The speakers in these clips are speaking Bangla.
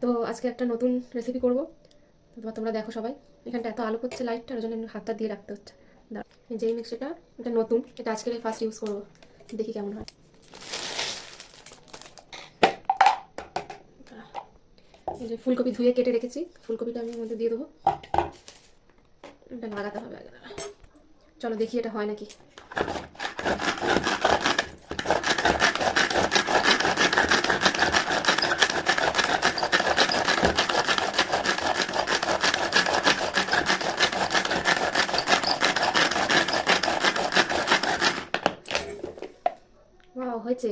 তো আজকে একটা নতুন রেসিপি করব। তোমরা দেখো সবাই। এখানটা এত আলো করছে লাইটটা, ওই জন্য হাতটা দিয়ে রাখতে হচ্ছে। দাঁড়াও, এই যে মিক্সিটা, এটা নতুন, এটা আজকে ফার্স্ট ইউজ করবো, দেখি কেমন হয়। এই যে ফুলকপি ধুয়ে কেটে রেখেছি, ফুলকপিটা আমি এর মধ্যে দিয়ে দেবো। এটা লাগাতে হবে আগে, দাঁড়া। চলো দেখি এটা হয় নাকি। হয়েছে,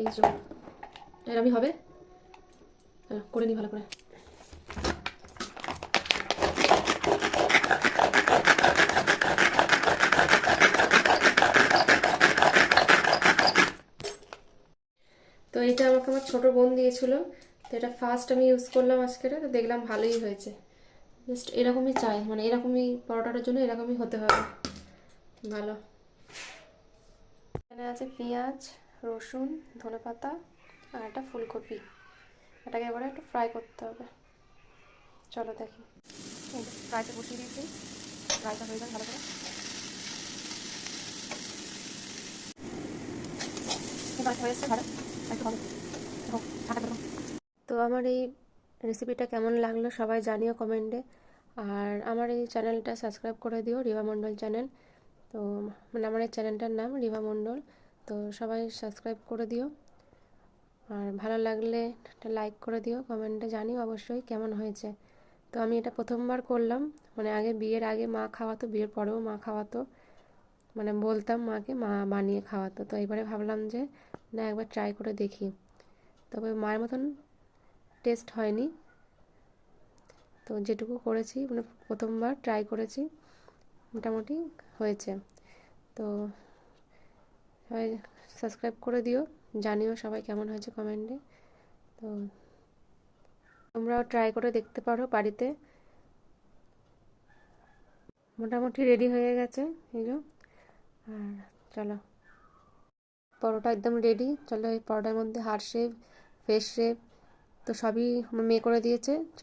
এই যে এরমই হবে। করে নিই ভালো করে। তো এটা আমাকে আমার ছোটো বোন দিয়েছিল, তো এটা ফার্স্ট আমি ইউজ করলাম আজকে, তো দেখলাম ভালোই হয়েছে। জাস্ট এরকমই চাই, মানে এরকমই পরোটাটার জন্য এরকমই হতে হবে ভালো। এখানে আছে পেঁয়াজ, রসুন, ধনেপাতা আর একটা ফুলকপি। এটাকে এবারে একটু ফ্রাই করতে হবে। চলো দেখি। এই যে ফ্রাইটা বসিয়ে দিয়েছি, ফ্রাইটা হয়ে যাবে ভালো করে। এবার হয়েছে ভালো, একটু হবে। তো আমার এই রেসিপিটা কেমন লাগলো সবাই জানিও কমেন্টে। আর আমার এই চ্যানেলটা সাবস্ক্রাইব করে দিও, রিভা মণ্ডল চ্যানেল। তো মানে আমার এই চ্যানেলটার নাম রিভা মণ্ডল। তো সবাই সাবস্ক্রাইব করে দিও। আর ভালো লাগলে একটা লাইক করে দিও, কমেন্টে জানিও অবশ্যই কেমন হয়েছে। তো আমি এটা প্রথমবার করলাম, মানে আগে বিয়ের আগে মা খাওয়াতো, বিয়ের পরেও মা খাওয়াতো, মানে বলতাম মাকে, মা বানিয়ে খাওয়াতো। তো এবারে ভাবলাম যে না, একবার ট্রাই করে দেখি। তবে মায়ের মতন টেস্ট হয়নি, তো যেটুকু করেছি মানে প্রথমবার ট্রাই করেছি, মোটামুটি হয়েছে। তো সবাই সাবস্ক্রাইব করে দিও, জানিও সবাই কেমন হয়েছে কমেন্টে। তো তোমরাও ট্রাই করে দেখতে পারো বাড়িতে। মোটামুটি রেডি হয়ে গেছে এই যে। আর চলো, পরোটা একদম রেডি। চলো এই পরোটার মধ্যে হার্ট শেপ, ফেস শেপ তো সবই আমার মেয়ে করে দিয়েছে।